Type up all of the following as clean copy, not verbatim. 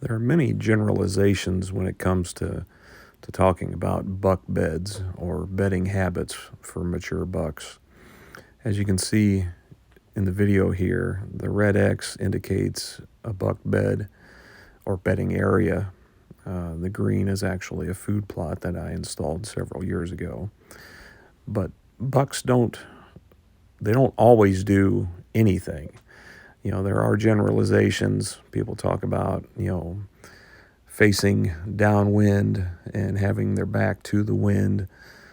There are many generalizations when it comes to talking about buck beds or bedding habits for mature bucks. As you can see in the video here, the red X indicates a buck bed or bedding area. The green is actually a food plot that I installed several years ago. But bucks don't always do anything. There are generalizations. People talk about, facing downwind and having their back to the wind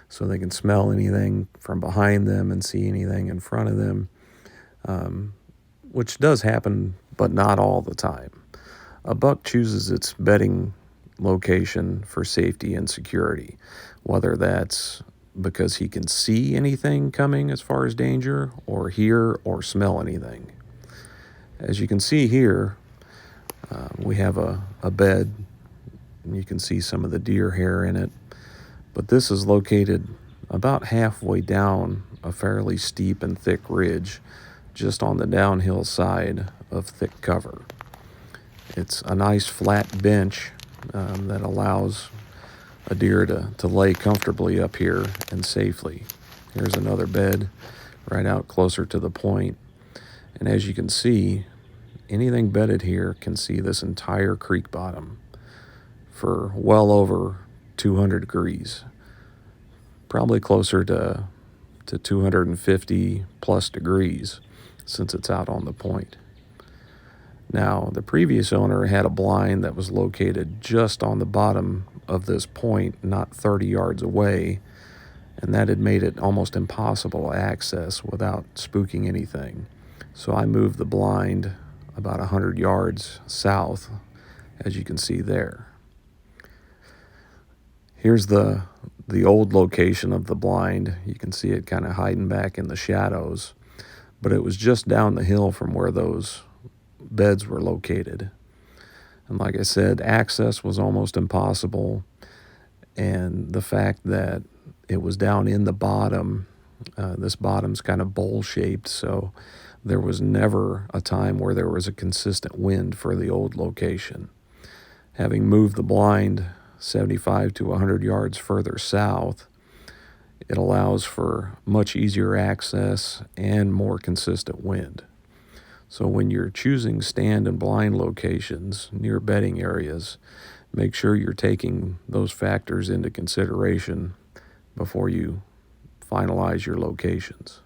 so they can smell anything from behind them and see anything in front of them, which does happen, but not all the time. A buck chooses its bedding location for safety and security, whether that's because he can see anything coming as far as danger, or hear or smell anything. As you can see here, we have a bed, and you can see some of the deer hair in it, but this is located about halfway down a fairly steep and thick ridge, just on the downhill side of thick cover. It's a nice flat bench that allows a deer to lay comfortably up here and safely. Here's another bed right out closer to the point. And as you can see, anything bedded here can see this entire creek bottom for well over 200 degrees, probably closer to 250 plus degrees since it's out on the point. Now, the previous owner had a blind that was located just on the bottom of this point, not 30 yards away, and that had made it almost impossible to access without spooking anything. So I moved the blind about 100 yards south, as you can see there. Here's the old location of the blind. You can see it kind of hiding back in the shadows, but it was just down the hill from where those beds were located. And like I said, access was almost impossible, and the fact that it was down in the bottom, this bottom's kind of bowl-shaped, so there was never a time where there was a consistent wind for the old location. Having moved the blind 75 to 100 yards further south, it allows for much easier access and more consistent wind. So when you're choosing stand and blind locations near bedding areas, make sure you're taking those factors into consideration before you finalize your locations.